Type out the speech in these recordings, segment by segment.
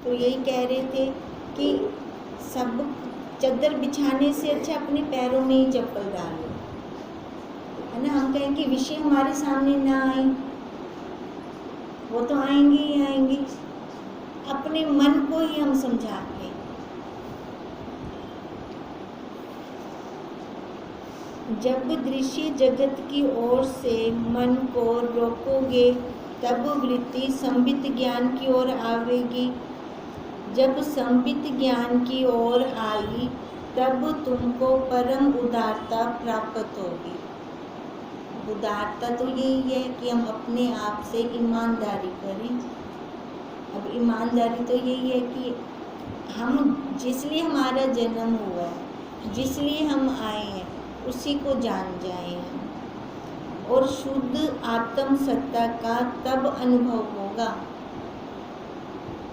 तो यही कह रहे थे कि सब चद्दर बिछाने से अच्छा अपने पैरों में ही चप्पल डालो, है ना। हम कहें कि विषय हमारे सामने ना आए, वो तो आएंगे ही आएंगे, अपने मन को ही हम समझाते हैं। जब दृश्य जगत की ओर से मन को रोकोगे तब वृत्ति संबित ज्ञान की ओर आवेगी। जब संबित ज्ञान की ओर आई तब तुमको परम उदारता प्राप्त होगी। उदारता तो यही है कि हम अपने आप से ईमानदारी करें। अब ईमानदारी तो यही है कि हम जिसलिए हमारा जन्म हुआ है, जिसलिए हम आए हैं, उसी को जान जाएं हम। और शुद्ध आत्म सत्ता का तब अनुभव होगा,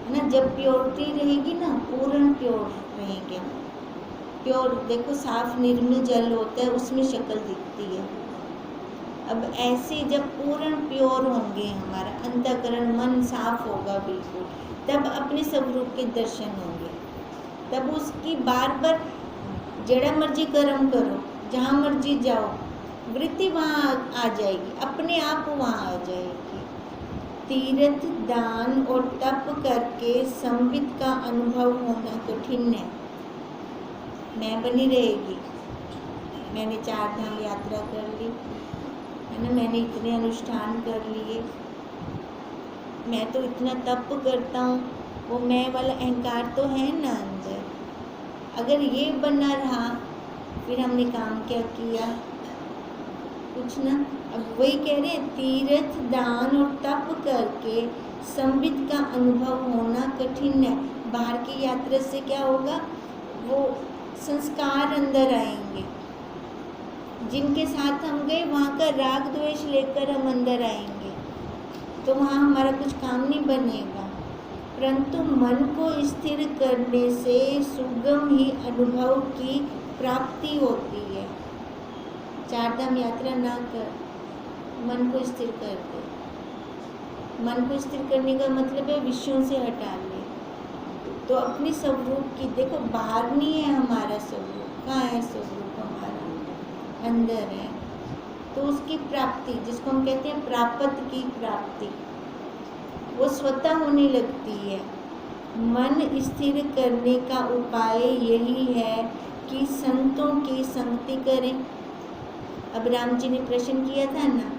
है ना, जब प्योरिटी रहेगी ना, पूर्ण प्योर रहेंगे हम। प्योर देखो, साफ निर्मल जल होता है, उसमें शक्ल दिखती है। अब ऐसे जब पूर्ण प्योर होंगे, हमारा अंतःकरण मन साफ होगा बिल्कुल, तब अपने स्वरूप के दर्शन होंगे। तब उसकी बार बार जड़ा मर्जी कर्म करो, जहाँ मर्जी जाओ, वृत्ति वहाँ आ जाएगी, अपने आप वहाँ आ जाएगी। तीर्थ दान और तप करके संबित का अनुभव होना कठिन है। मैं बनी रहेगी, मैंने 4 धाम यात्रा कर ली, है ना, मैंने इतने अनुष्ठान कर लिए, मैं तो इतना तप करता हूँ, वो मैं वाला अहंकार तो है ना अंदर। अगर ये बना रहा, फिर हमने काम क्या किया? कुछ ना। अब वही कह रहे हैं, तीर्थ दान और तप करके संबित का अनुभव होना कठिन है। बाहर की यात्रा से क्या होगा? वो संस्कार अंदर आएंगे, जिनके साथ हम गए वहाँ का राग द्वेष लेकर हम अंदर आएंगे, तो वहाँ हमारा कुछ काम नहीं बनेगा। परंतु मन को स्थिर करने से सुगम ही अनुभव की प्राप्ति होती है। 4 धाम यात्रा ना कर, मन को स्थिर कर दे। मन को स्थिर करने का मतलब है विषयों से हटा ले। तो अपने स्वरूप की देखो, बाहर नहीं है हमारा स्वरूप, कहाँ है स्वरूप हमारा? अंदर है। तो उसकी प्राप्ति, जिसको हम कहते हैं प्राप्त की प्राप्ति, वो स्वतः होने लगती है। मन स्थिर करने का उपाय यही है कि संतों की संगति करें। अब राम जी ने प्रश्न किया था ना,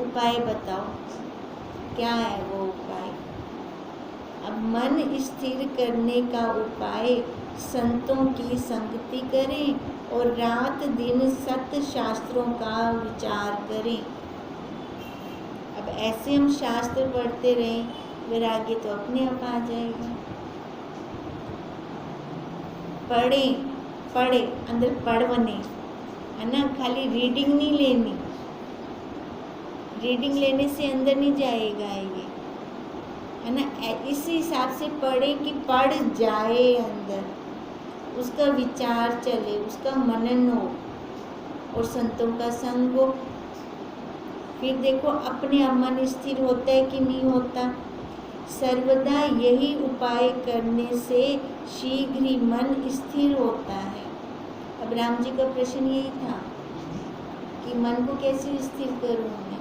उपाय बताओ, क्या है वो उपाय? अब मन स्थिर करने का उपाय संतों की संगति करें और रात दिन सत्य शास्त्रों का विचार करें। अब ऐसे हम शास्त्र पढ़ते रहें, वैराग्य तो अपने आप आ जाएगा। पढ़े अंदर पढ़ बने, है ना, खाली रीडिंग नहीं लेनी। रीडिंग लेने से अंदर नहीं जाएगा ये, है ना। इसी हिसाब से पढ़े कि पढ़ जाए अंदर, उसका विचार चले, उसका मनन हो और संतों का संग हो। फिर देखो अपने आप मन स्थिर होता है कि नहीं होता। सर्वदा यही उपाय करने से शीघ्र ही मन स्थिर होता है। अब राम जी का प्रश्न यही था कि मन को कैसे स्थिर करूँ मैं,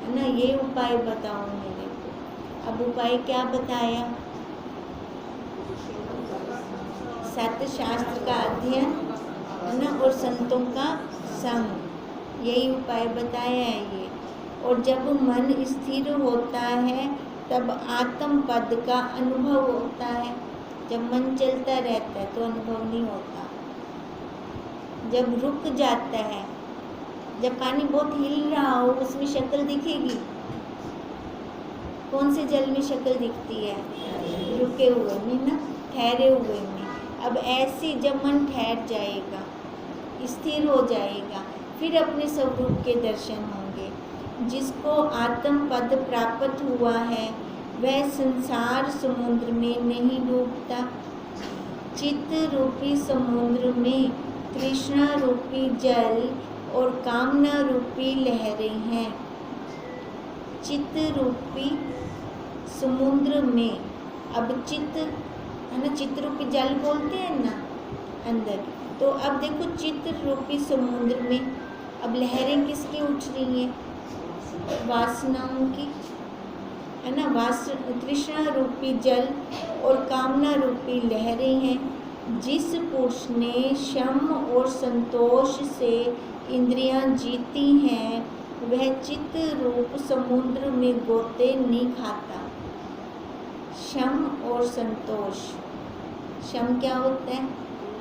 है ना, ये उपाय बताओ मेरे को। अब उपाय क्या बताया? सत्य शास्त्र का अध्ययन, है ना, और संतों का संग, यही उपाय बताया है ये। और जब मन स्थिर होता है तब आत्म पद का अनुभव होता है। जब मन चलता रहता है तो अनुभव नहीं होता। जब रुक जाता है, जब पानी बहुत हिल रहा हो, उसमें शक्ल दिखेगी। कौन से जल में शक्ल दिखती है? रुके हुए में ना, ठहरे हुए में। अब ऐसे जब मन ठहर जाएगा, स्थिर हो जाएगा, फिर अपने स्वरूप के दर्शन होंगे। जिसको आत्म पद प्राप्त हुआ है वह संसार समुद्र में नहीं डूबता। चित्त रूपी समुद्र में तृष्णा रूपी जल और कामना रूपी लहरें हैं। चित्त रूपी समुद्र में अब चित्त है ना, चित्त रूपी जल बोलते हैं ना अंदर। तो अब देखो चित्त रूपी समुद्र में अब लहरें किसकी उठ रही हैं? वासनाओं की, है ना। तृष्णा रूपी जल और कामना रूपी लहरें हैं। जिस पुरुष ने शम और संतोष से इंद्रियां जीती हैं वह चित्त रूप समुद्र में गोते नहीं खाता। शम और संतोष, शम क्या होता है?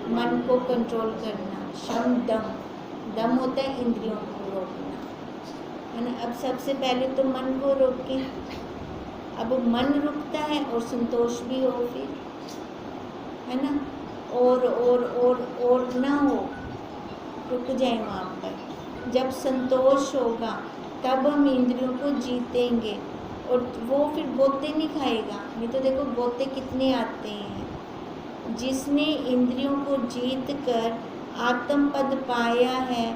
मन को कंट्रोल करना। शम दम, दम होता है इंद्रियों को रोकना, है ना। अब सबसे पहले तो मन को रोके, अब मन रुकता है और संतोष भी हो फिर, है ना। और ना हो, रुक जाए वहाँ पर। जब संतोष होगा तब हम इंद्रियों को जीतेंगे और वो फिर गोते नहीं खाएगा। नहीं तो देखो गोते कितने आते हैं। जिसने इंद्रियों को जीत कर आत्मपद पाया है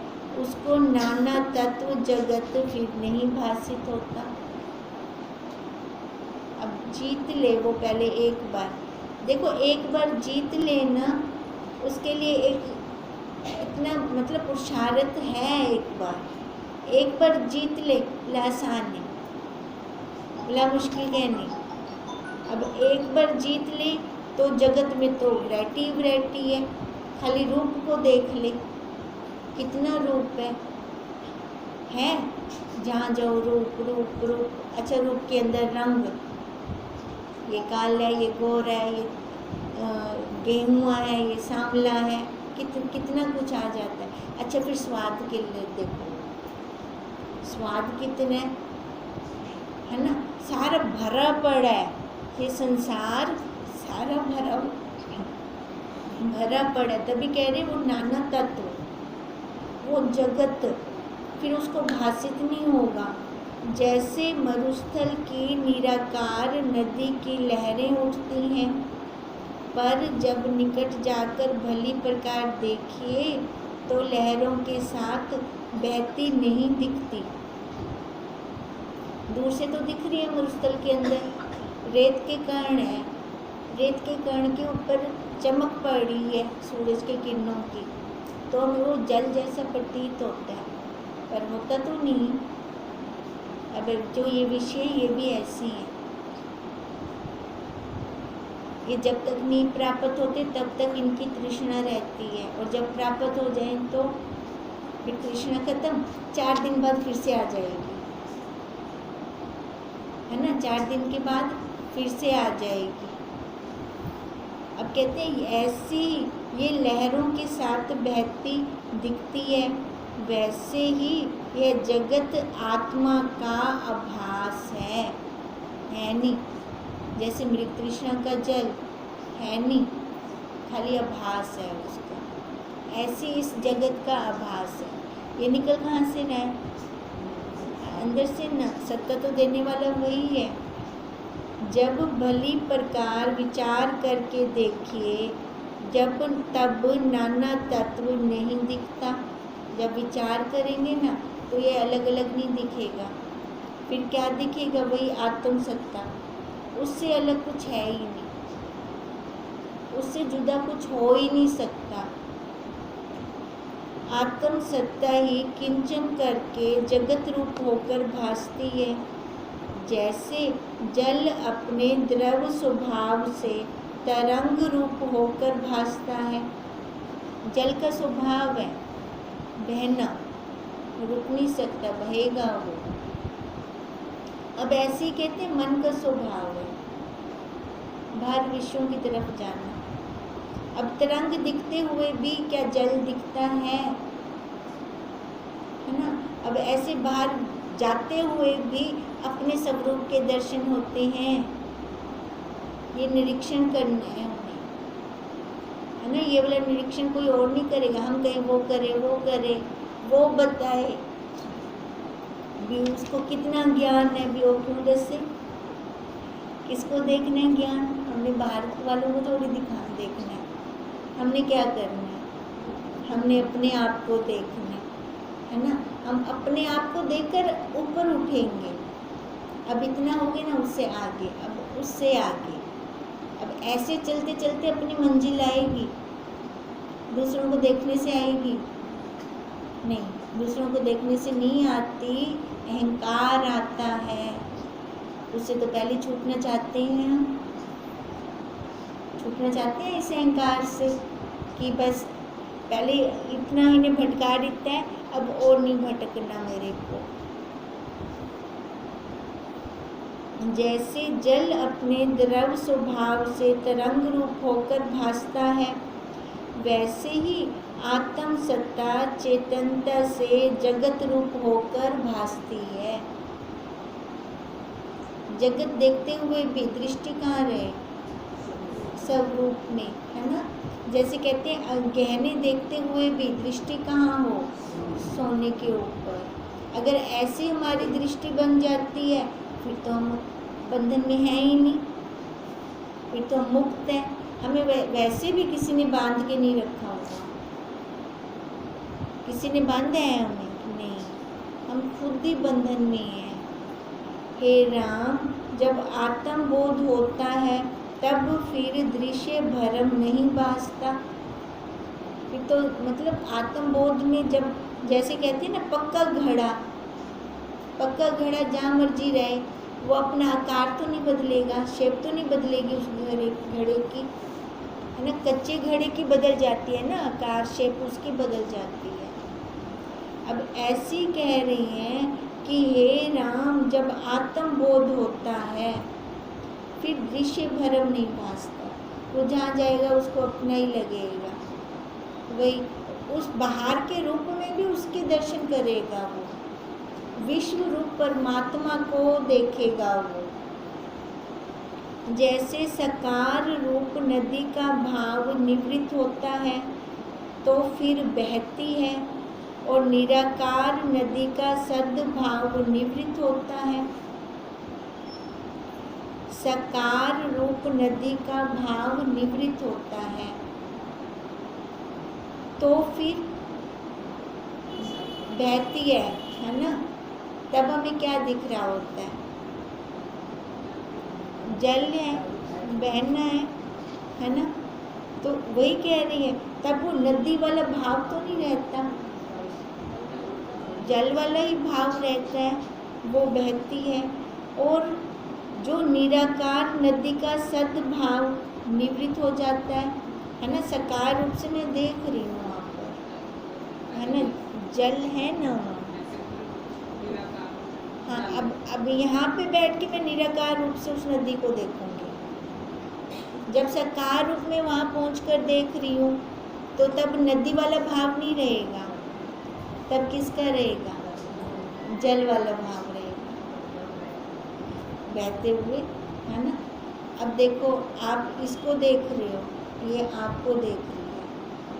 उसको नाना तत्व जगत फिर नहीं भासित होता। अब जीत ले वो पहले एक बार, देखो एक बार जीत लेना उसके लिए एक इतना मतलब पुरुषार्थ है। एक बार जीत ले, आसान नहीं, बड़ा मुश्किल है नहीं। अब एक बार जीत ले तो जगत में तो वैरायटी है। खाली रूप को देख ले, कितना रूप है। जहाँ जाओ रूप रूप रूप। अच्छा, रूप के अंदर रंग, ये काला है, ये गोरा है, ये गेहुआ है, ये सांवला है, कितना कुछ आ जाता है। अच्छा, फिर स्वाद के लिए देखो, स्वाद कितने है ना। सारा भरा पड़ा है ये संसार, सारा भरा पड़ा है। तभी कह रहे वो नाना तत्व, वो जगत फिर उसको भासित नहीं होगा। जैसे मरुस्थल की निराकार नदी की लहरें उठती हैं, पर जब निकट जाकर भली प्रकार देखिए तो लहरों के साथ बहती नहीं दिखती। दूर से तो दिख रही है मरुस्थल के अंदर रेत के कण है, रेत के कण के ऊपर चमक पड़ रही है सूरज के किरणों की, तो हमें वो जल जैसा प्रतीत होता है, पर होता तो नहीं। अब जो ये विषय ये भी ऐसे हैं, ये जब तक नहीं प्राप्त होते तब तक इनकी तृष्णा रहती है, और जब प्राप्त हो जाए तो फिर तृष्णा खत्म। 4 दिन बाद फिर से आ जाएगी, है ना। 4 दिन के बाद फिर से आ जाएगी। अब कहते हैं ऐसी ये लहरों के साथ बहती दिखती है, वैसे ही यह जगत आत्मा का आभास है नहीं। जैसे मृग तृष्णा का जल है नहीं, खाली आभास है उसका, ऐसे इस जगत का आभास है। ये निकल कहाँ से रहा है? अंदर से ना। सत्ता तो देने वाला वही है। जब भली प्रकार विचार करके देखिए जब तब नाना तत्व नहीं दिखता। जब विचार करेंगे ना तो ये अलग अलग नहीं दिखेगा, फिर क्या दिखेगा? वही आत्म सत्ता, उससे अलग कुछ है ही नहीं, उससे जुदा कुछ हो ही नहीं सकता। आत्म सत्ता ही किंचन करके जगत रूप होकर भासती है। जैसे जल अपने द्रव स्वभाव से तरंग रूप होकर भासता है। जल का स्वभाव है बहना, रुक नहीं सकता, बहेगा वो। अब ऐसे ही कहते हैं मन का स्वभाव है बाहर विषयों की तरफ जाना। अब तरंग दिखते हुए भी क्या जल दिखता है ना। अब ऐसे बाहर जाते हुए भी अपने स्वरूप के दर्शन होते हैं। ये निरीक्षण करना है हमें, है ना। ये वाला निरीक्षण कोई और नहीं करेगा। हम कहें वो करे, वो बताए भी, उसको कितना ज्ञान है भी, वो क्यों दसे? किसको देखना है ज्ञान? हमने भारत वालों को थोड़ी देखना है। हमने क्या करना है? हमने अपने आप को देखना है ना। हम अपने आप को देखकर ऊपर उठेंगे। अब इतना हो गया ना, उससे आगे, अब उससे आगे, ऐसे चलते चलते अपनी मंजिल आएगी? दूसरों को देखने से आएगी? नहीं, दूसरों को देखने से नहीं आती, अहंकार आता है। उससे तो पहले छूटना चाहते हैं हम, छूटना चाहते हैं इस अहंकार से कि बस पहले इतना ही ने भटका देता है, अब और नहीं भटकना मेरे को। जैसे जल अपने द्रव स्वभाव से तरंग रूप होकर भासता है, वैसे ही आत्म सत्ता चेतनता से जगत रूप होकर भासती है। जगत देखते हुए भी दृष्टि कहाँ रहे? सब रूप में, है ना। जैसे कहते हैं गहने देखते हुए भी दृष्टि कहाँ हो? सोने के ऊपर। अगर ऐसी हमारी दृष्टि बन जाती है फिर तो हम बंधन में है ही नहीं, फिर तो हम मुक्त है। हमें वैसे भी किसी ने बांध के नहीं रखा होगा। किसी ने बांधा है हमें? नहीं, हम खुद ही बंधन में हैं। हे राम, जब आत्म बोध होता है तब फिर दृश्य भरम नहीं भासता। फिर तो मतलब आत्म बोध में जब, जैसे कहते हैं ना पक्का घड़ा जहाँ मर्जी रहे, वो अपना आकार तो नहीं बदलेगा, शेप तो नहीं बदलेगी उस घड़े की, है ना। कच्चे घड़े की बदल जाती है ना आकार, शेप उसकी बदल जाती है। अब ऐसी कह रही हैं कि हे राम, जब आत्म बोध होता है फिर दृश्य भरम नहीं भासता। वो जहाँ जाएगा उसको अपना ही लगेगा, वही उस बाहर के रूप में भी उसके दर्शन करेगा, वो विश्व रूप परमात्मा को देखेगा। वो जैसे सकार रूप नदी का भाव निवृत्त होता है तो फिर बहती है, और निराकार नदी का सद्भाव निवृत्त होता है। सकार रूप नदी का भाव निवृत्त होता है तो फिर बहती है ना। तब हमें क्या दिख रहा होता है? जल है, बहना है ना। तो वही कह रही है, तब वो नदी वाला भाव तो नहीं रहता, जल वाला ही भाव रहता है, वो बहती है। और जो निराकार नदी का सद्भाव निवृत्त हो जाता है ना। सकार रूप से मैं देख रही हूँ वहाँ पर, है ना, जल है ना वहाँ। हाँ, अब यहाँ पे बैठ के मैं निराकार रूप से उस नदी को देखूंगी। जब सकार रूप में वहाँ पहुँचकर देख रही हूँ तो तब नदी वाला भाव नहीं रहेगा, तब किसका रहेगा? जल वाला भाव रहेगा, बहते हुए, है ना। अब देखो, आप इसको देख रहे हो, ये आपको देख रही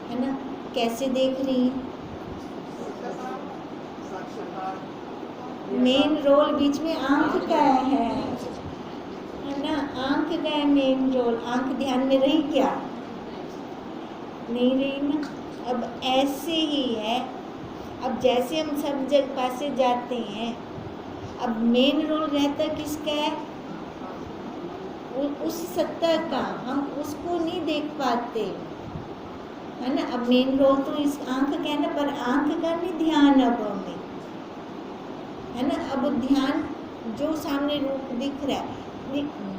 है ना। कैसे देख रही है? मेन रोल बीच में आंख का है ना। आंख का है मेन रोल। आंख ध्यान में रही क्या? नहीं रही ना। अब ऐसे ही है, अब जैसे हम सब जगह पासे जाते हैं, अब मेन रोल रहता किसका है? उस सत्ता का, हम उसको नहीं देख पाते, है ना। अब मेन रोल तो इस आंख का है ना, पर आंख का नहीं ध्यान अब हमें, है ना। अब ध्यान जो सामने रूप दिख रहा है,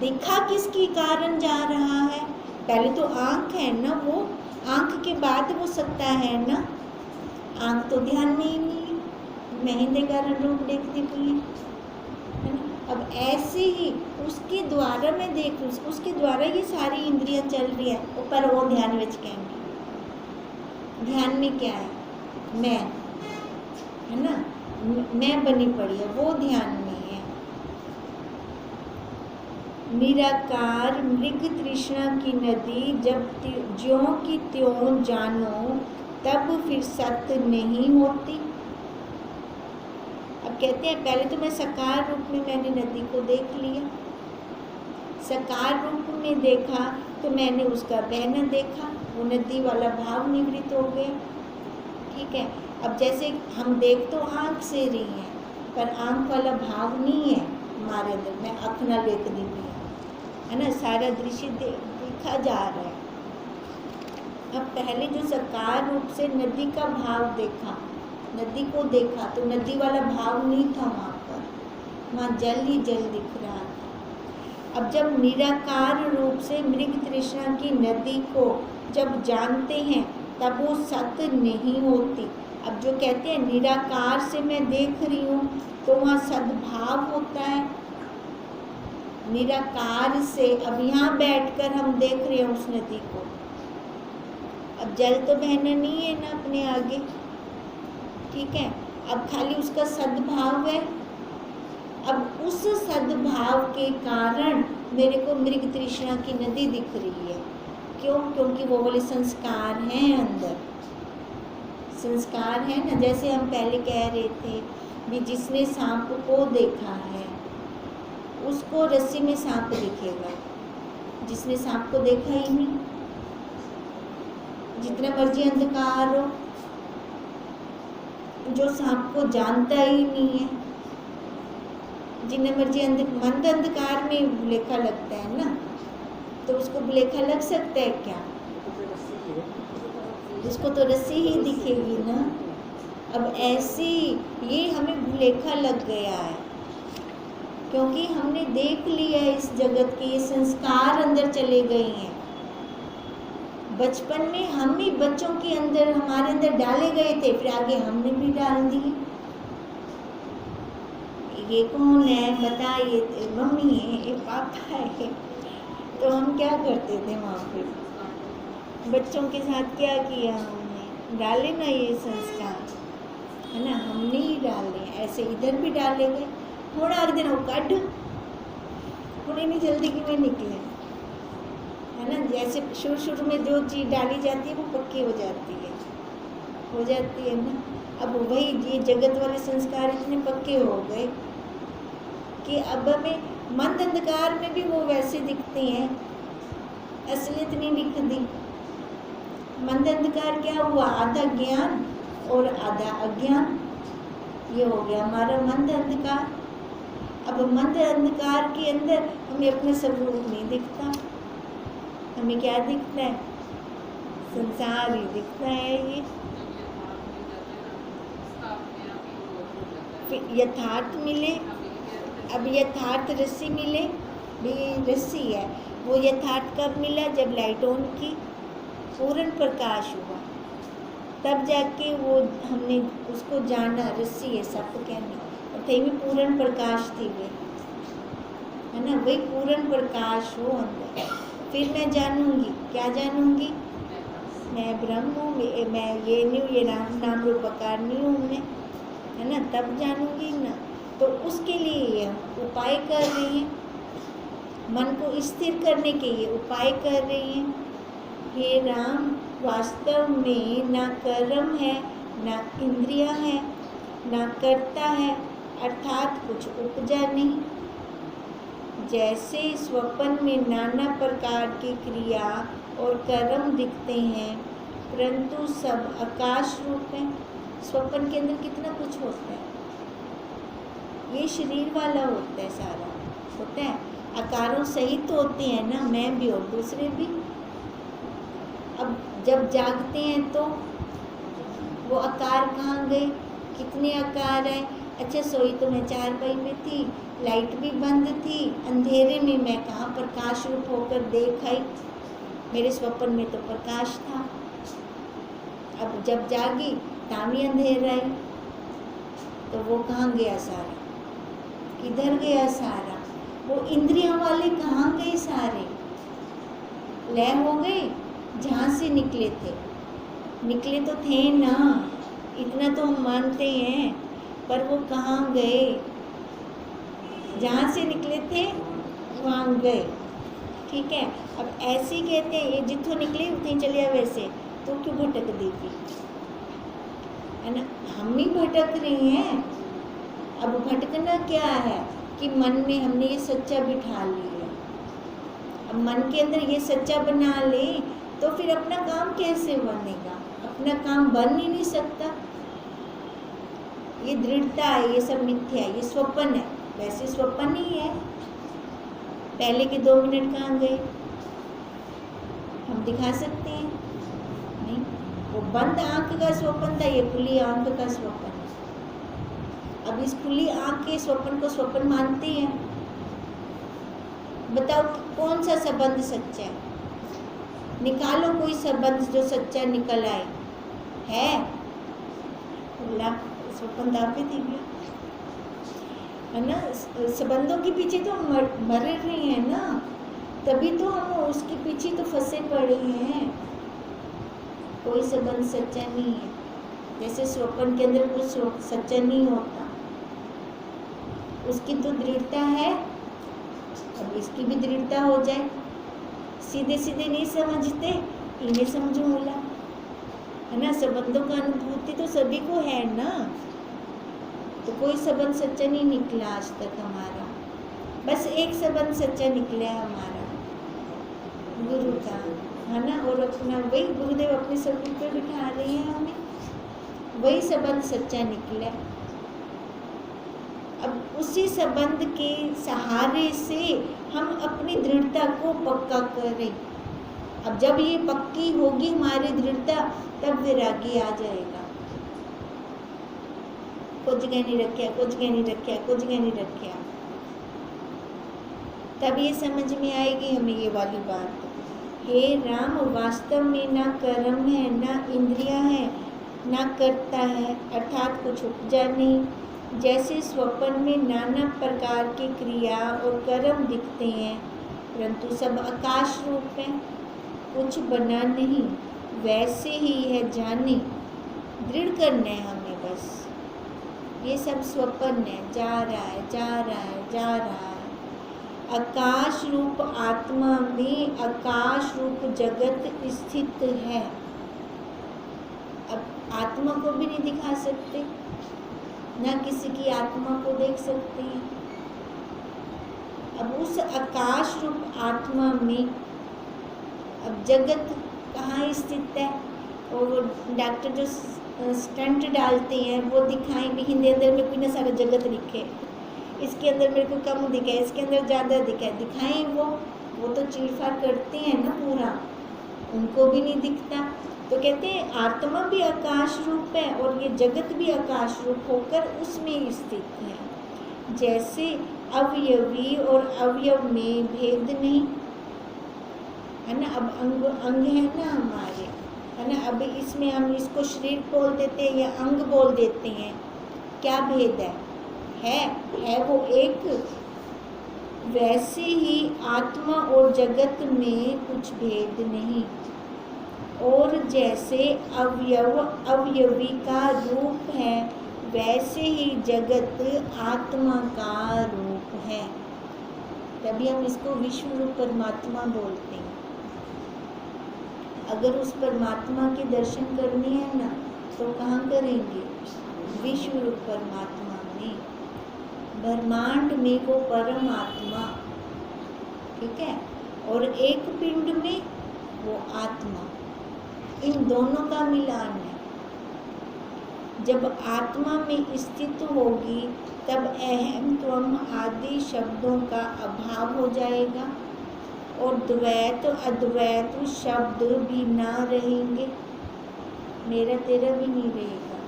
दिखा किसके कारण जा रहा है? पहले तो आंख है ना, वो आंख के बाद वो सत्ता है ना। आंख तो ध्यान में ही नहीं है, मैं ही कारण रूप देखती हुई है ना। अब ऐसे ही उसके द्वारा मैं देख, उसके द्वारा ये सारी इंद्रियां चल रही है, पर वो ध्यान में कहेंगे। ध्यान में क्या है? मैं, है ना, मैं बनी पड़ी है, वो ध्यान में है। निराकार मृग तृष्णा की नदी जब ज्यों की त्यों जानो तब फिर सत्य नहीं होती। अब कहते हैं पहले तो मैं सकार रूप में मैंने नदी को देख लिया, सकार रूप में देखा तो मैंने उसका बहना देखा, वो नदी वाला भाव निवृत्त हो गया। ठीक है। अब जैसे हम देख तो आँख से रही हैं, पर आँख वाला भाव नहीं है हमारे अंदर। मैं आँख ना लेकर दी है ना, सारा दृश्य देखा जा रहा है। अब पहले जो साकार रूप से नदी का भाव देखा, नदी को देखा, तो नदी वाला भाव नहीं था वहाँ पर, वहाँ जल ही जल दिख रहा था। अब जब निराकार रूप से मृग तृष्णा की नदी को जब जानते हैं तब वो सत्य नहीं होती। अब जो कहते हैं निराकार से मैं देख रही हूँ, तो वहाँ सद्भाव होता है। निराकार से अब यहाँ बैठकर हम देख रहे हैं उस नदी को, अब जल तो बहना नहीं है ना अपने आगे, ठीक है, अब खाली उसका सद्भाव है। अब उस सद्भाव के कारण मेरे को मृग तृष्णा की नदी दिख रही है। क्यों? क्योंकि वो वाले संस्कार हैं अंदर, संस्कार है ना। जैसे हम पहले कह रहे थे भी जिसने सांप को देखा है उसको रस्सी में सांप दिखेगा, जिसने सांप को देखा ही नहीं, जितना मर्जी अंधकार हो, जो सांप को जानता ही नहीं है, जिन्हें मर्जी मंद अंधकार में भुलेखा लगता है ना, तो उसको भुलेखा लग सकता है क्या? उसको तो रस्सी ही दिखेगी ना। अब ऐसी ये हमें भुलेखा लग गया है क्योंकि हमने देख लिया है इस जगत के, ये संस्कार अंदर चले गए हैं। बचपन में हम भी बच्चों के अंदर, हमारे अंदर डाले गए थे, फिर आगे हमने भी डाल दिए। ये कौन है बता, ये मम्मी है, ये पापा है, तो हम क्या करते थे वहाँ पे? बच्चों के साथ क्या किया हमने? डाले ना ये संस्कार, है ना, हमने ही डाले। ऐसे इधर भी डाले गए, थोड़ा दिन वो कट थोड़ी नहीं जल्दी कि में निकले, है ना। जैसे शुरू में जो चीज़ डाली जाती है वो पक्की हो जाती है ना। अब वही ये जगत वाले संस्कार इतने पक्के हो गए कि अब हमें मंद अंधकार में भी वो वैसे दिखते हैं, असलियत नहीं दिखती। मंद अंधकार क्या हुआ? आधा ज्ञान और आधा अज्ञान, ये हो गया हमारा मंद अंधकार। अब मंद अंधकार के अंदर हमें अपना स्वरूप नहीं दिखता, हमें क्या दिखता है? संसार ही दिखता है। ये यथार्थ मिले, अब यथार्थ रस्सी मिले, भी रस्सी है, वो यथार्थ कब मिला? जब लाइट ऑन की, पूर्ण प्रकाश हुआ, तब जाके वो हमने उसको जाना, रस्सी है सब कहने, और थे भी पूर्ण प्रकाश थी वे, है ना। वही पूर्ण प्रकाश हो अंदर, फिर मैं जानूंगी, क्या जानूंगी? मैं ब्रह्म हूँ, मैं ये नहीं हूँ, ये नाम रूप आकार नहीं हूँ मैं, है ना, तब जानूंगी ना। तो उसके लिए ये उपाय कर रही हैं, मन को स्थिर करने के ये उपाय कर रही हैं। हे राम, वास्तव में ना कर्म है, ना इंद्रिया है, ना कर्ता है, अर्थात कुछ उपजा नहीं। जैसे स्वप्न में नाना प्रकार की क्रिया और कर्म दिखते हैं, परंतु सब आकाश रूप है। स्वप्न के अंदर कितना कुछ होता है, ये शरीर वाला होता है, सारा होता है, आकारों सहित तो होते हैं ना, मैं भी और दूसरे भी। अब जब जागते हैं तो वो आकार कहाँ गए? कितने आकार है? अच्छा, सोई तो मैं चारपाई में थी, लाइट भी बंद थी, अंधेरे में मैं कहाँ प्रकाश रूप होकर देख आई? मेरे स्वप्न में तो प्रकाश था। अब जब जागी तामी अंधेरा है, तो वो कहाँ गया सारा? किधर गया सारा? वो इंद्रियों वाले कहाँ गए सारे? लय हो गए, जहाँ से निकले थे, निकले तो थे ना, इतना तो हम मानते हैं, पर वो कहाँ गए? जहाँ से निकले थे वहाँ गए, ठीक है। अब ऐसे ही कहते हैं, ये जितों निकले उतनी चलिए, वैसे तो क्यों भटक देगी, है ना। हम ही भटक रहे हैं। अब भटकना क्या है कि मन में हमने ये सच्चा बिठा लिया। अब मन के अंदर ये सच्चा बना ले तो फिर अपना काम कैसे बनेगा? अपना काम बन ही नहीं सकता। ये दृढ़ता है, ये सब मिथ्या है, ये स्वप्न है, वैसे स्वप्न ही है। पहले के 2 मिनट कहाँ गए? हम दिखा सकते हैं? नहीं। वो बंद आंख का स्वप्न था, ये खुली आंख का स्वप्न है। अब इस खुली आंख के स्वप्न को स्वप्न मानते हैं? बताओ कि कौन सा संबंध सच्चा है? निकालो कोई संबंध जो सच्चा निकल आए। है? स्वप्न दापे थी है ना। संबंधों के पीछे तो हम मर रहे हैं ना, तभी तो हम उसके पीछे तो फंसे पड़े हैं। कोई संबंध सच्चा नहीं है। जैसे स्वप्न के अंदर कुछ सच्चा नहीं होता, उसकी तो दृढ़ता है, अब इसकी भी दृढ़ता हो जाए। सीधे सीधे नहीं समझते, इन्हें समझो बोला है ना। संबंधों का अनुभूति तो सभी को है ना, तो कोई संबंध सच्चा नहीं निकला आज तक हमारा। बस एक संबंध सच्चा निकला है हमारा, गुरु का, है ना। और अपना वही गुरुदेव अपने सभी पे बिठा रहे हैं हमें, वही संबंध सच्चा निकला है। अब उसी संबंध के सहारे से हम अपनी दृढ़ता को पक्का करें। अब जब ये पक्की होगी हमारी दृढ़ता, तब वैरागी आ जाएगा। कुछ जगह नहीं रखा, कुछ जगह नहीं रखा, कुछ जगह नहीं रखा, तब ये समझ में आएगी हमें ये वाली बात। हे राम, वास्तव में ना कर्म है, ना इंद्रिया है, ना करता है, अर्थात कुछ उपजा नहीं। जैसे स्वप्न में नाना प्रकार की क्रिया और कर्म दिखते हैं, परंतु सब आकाश रूप है, कुछ बना नहीं, वैसे ही है जाने। दृढ़ करना है हमें बस। ये सब स्वप्न है, जा रहा है, जा रहा है, जा रहा है। आकाश रूप आत्मा में आकाश रूप जगत स्थित है। अब आत्मा को भी नहीं दिखा सकते, ना किसी की आत्मा को देख सकते हैं। अब उस आकाश रूप आत्मा में अब जगत कहाँ स्थित है? और डॉक्टर जो स्टंट डालते हैं वो दिखाएं भी, हिंदी अंदर में कोई ना सारा जगत दिखे, इसके अंदर मेरे को कम दिखा है, इसके अंदर ज़्यादा दिखा है, दिखाएं वो तो चीरफाड़ करते हैं ना पूरा, उनको भी नहीं दिखता। तो कहते हैं आत्मा भी आकाश रूप है और ये जगत भी आकाश रूप होकर उसमें स्थित है। जैसे अवयवी और अवयव में भेद नहीं, है ना। अब अंग है ना हमारे, है ना। अब इसमें हम इसको शरीर बोल देते हैं या अंग बोल देते हैं, क्या भेद है वो एक। वैसे ही आत्मा और जगत में कुछ भेद नहीं। और जैसे अवयव अवयवी का रूप है, वैसे ही जगत आत्मा का रूप है। तभी हम इसको विश्व रूप परमात्मा बोलते हैं। अगर उस परमात्मा के दर्शन करने हैं ना, तो कहाँ करेंगे? विश्व रूप परमात्मा में, ब्रह्मांड में वो परमात्मा, ठीक है। और एक पिंड में वो आत्मा, इन दोनों का मिलान है। जब आत्मा में स्थित होगी, तब अहम त्वम आदि शब्दों का अभाव हो जाएगा और द्वैत अद्वैत शब्द भी ना रहेंगे, मेरा तेरा भी नहीं रहेगा,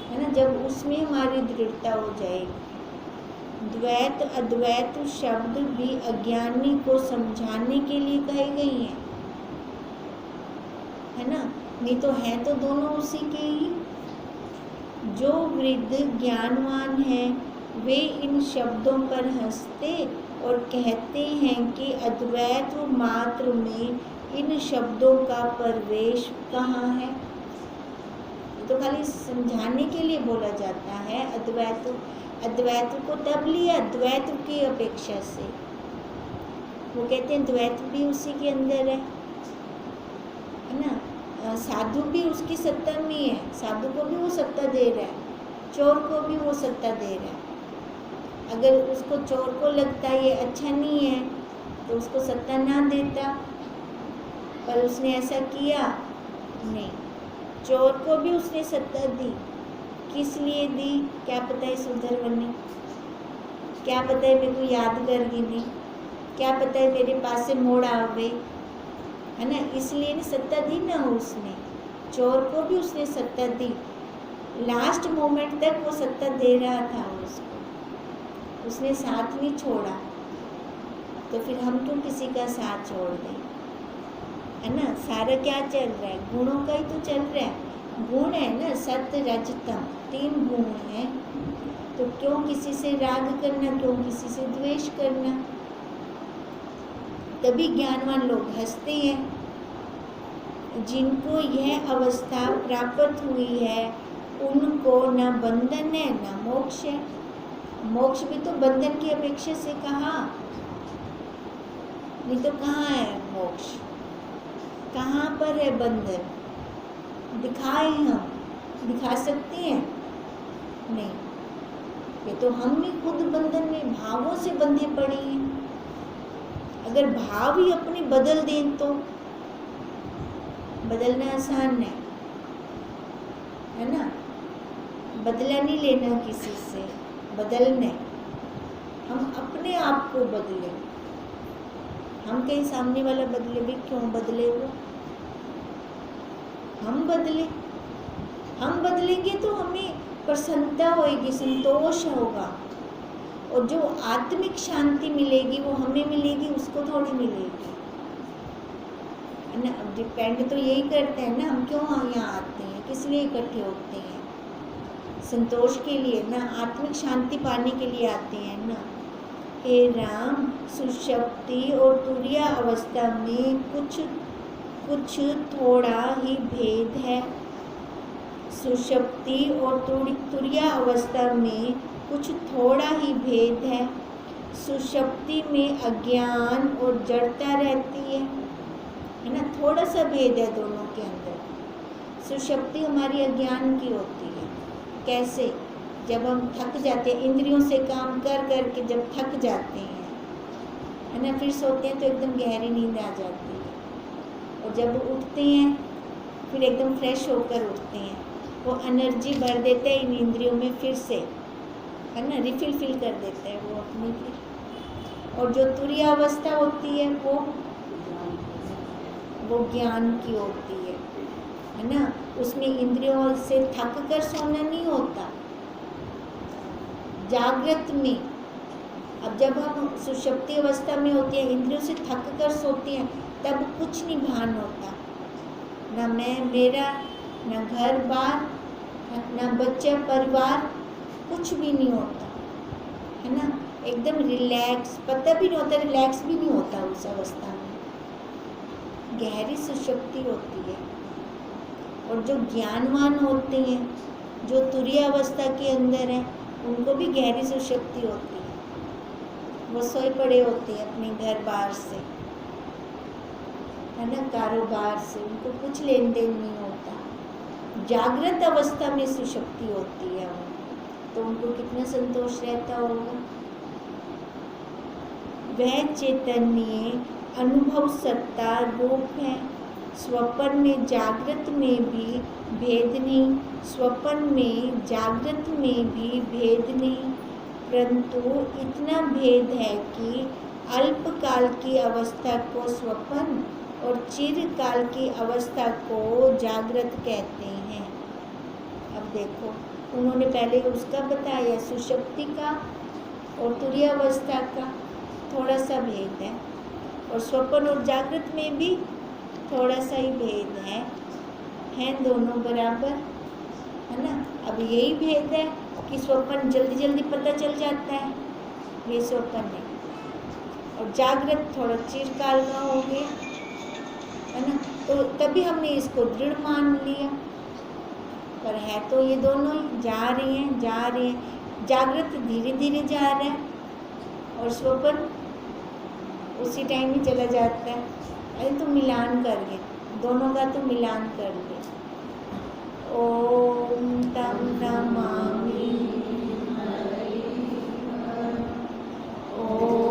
है ना। जब उसमें हमारी दृढ़ता हो जाएगी। द्वैत अद्वैत शब्द भी अज्ञानी को समझाने के लिए कहे गई हैं, है ना। नहीं तो है तो दोनों उसी के ही। जो वृद्ध ज्ञानवान हैं वे इन शब्दों पर हंसते और कहते हैं कि अद्वैत मात्र में इन शब्दों का प्रवेश कहाँ है। तो खाली समझाने के लिए बोला जाता है। अद्वैत को तब लिया द्वैत की अपेक्षा से। वो कहते हैं द्वैत भी उसी के अंदर है ना। साधु भी उसकी सत्ता में है, साधु को भी वो सत्ता दे रहा है, चोर को भी वो सत्ता दे रहा है। अगर उसको चोर को लगता है ये अच्छा नहीं है तो उसको सत्ता ना देता, पर उसने ऐसा किया नहीं। चोर को भी उसने सत्ता दी, किस लिए दी? क्या पता है सुधर बने, क्या पता है मेरे को याद कर ली नहीं, क्या पता है मेरे पास से मोड़ आवे, है ना, इसलिए नहीं सत्ता दी ना उसने, चोर को भी उसने सत्ता दी, लास्ट मोमेंट तक वो सत्ता दे रहा था उसको, उसने साथ नहीं छोड़ा। तो फिर हम क्यों किसी का साथ छोड़ दें, है ना। सारा क्या चल रहा है, गुणों का ही तो चल रहा है, गुण है ना, सत्य रजतम, 3 गुण हैं। तो क्यों किसी से राग करना, क्यों किसी से द्वेष करना। तभी ज्ञानवान लोग हंसते हैं। जिनको यह अवस्था प्राप्त हुई है उनको न बंधन है न मोक्ष है। मोक्ष भी तो बंधन की अपेक्षा से कहा, नहीं तो कहाँ है मोक्ष, कहाँ पर है बंधन, दिखाए हम, दिखा सकते हैं नहीं, ये तो हम ही खुद बंधन में भावों से बंधे पड़े हैं। अगर भाव ही अपने बदल दें तो बदलना आसान है ना, बदला नहीं लेना किसी से, बदलना, हम अपने आप को बदलें। हम कहीं सामने वाला बदले भी, क्यों बदले वो, हम बदले, हम बदलेंगे तो हमें प्रसन्नता होगी, संतोष होगा, और जो आत्मिक शांति मिलेगी वो हमें मिलेगी, उसको थोड़ी मिलेगी, है ना। अब डिपेंड तो यही करते हैं ना, हम क्यों यहाँ आते हैं, किस लिए इकट्ठे होते हैं, संतोष के लिए ना, आत्मिक शांति पाने के लिए आते हैं ना। हे राम, सुषुप्ति और तुरीय अवस्था में कुछ थोड़ा ही भेद है। सुषुप्ति और तुरीय अवस्था में कुछ थोड़ा ही भेद है। सुषुप्ति में अज्ञान और जड़ता रहती है ना, थोड़ा सा भेद है दोनों के अंदर। सुषुप्ति हमारी अज्ञान की होती है। कैसे, जब हम थक जाते हैं, इंद्रियों से काम कर कर के जब थक जाते हैं, है ना, फिर सोते हैं तो एकदम गहरी नींद आ जाती है, और जब उठते हैं फिर एकदम फ्रेश होकर उठते हैं, वो एनर्जी भर देते हैं इन इंद्रियों में, फिर से, है ना, रिफिल कर देते हैं वो अपनी फिर। और जो तुरीय अवस्था होती है वो ज्ञान की होती है ना, उसमें इंद्रियों से थक कर सोना नहीं होता। जागृत में, अब जब हम सुषुप्ति अवस्था में होते हैं, इंद्रियों से थक कर सोते हैं, तब कुछ नहीं भान होता, ना मैं मेरा, ना घर बार, ना बच्चा परिवार, कुछ भी नहीं होता, है ना, एकदम रिलैक्स, पता भी नहीं होता, रिलैक्स भी नहीं होता उस अवस्था में, गहरी सुषुप्ति होती है। और जो ज्ञानवान होते हैं, जो तुरीय अवस्था के अंदर हैं, उनको भी गहरी सुषुप्ति होती है, वो सोए पड़े होते हैं अपने घर बार से, है ना, कारोबार से, उनको कुछ लेन देन नहीं होता। जागृत अवस्था में सुषुप्ति होती है तो उनको कितना संतोष रहता होगा। वह चैतन्य अनुभव सत्ता रूप है। स्वप्न में जागृत में भी भेद नहीं, स्वप्न में जागृत में भी भेद नहीं, परंतु इतना भेद है कि अल्पकाल की अवस्था को स्वप्न और चिरकाल की अवस्था को जागृत कहते हैं। अब देखो, उन्होंने पहले उसका बताया, सुषुप्ति का और तुरीय अवस्था का थोड़ा सा भेद है, और स्वप्न और जागृत में भी थोड़ा सा ही भेद है दोनों बराबर, है ना। अब यही भेद है कि स्वप्न जल्दी जल्दी पता चल जाता है, ये स्वप्न है, और जागृत थोड़ा चिरकाल का हो गया, है ना। तो तभी हमने इसको दृढ़ मान लिया, पर है तो ये दोनों ही जा रहे हैं। जागृत धीरे धीरे जा रहा है और स्वप्न उसी टाइम ही चला जाता है। अरे तो मिलान कर ले, दोनों का तो मिलान कर ले। ओम तम नमामि, ओम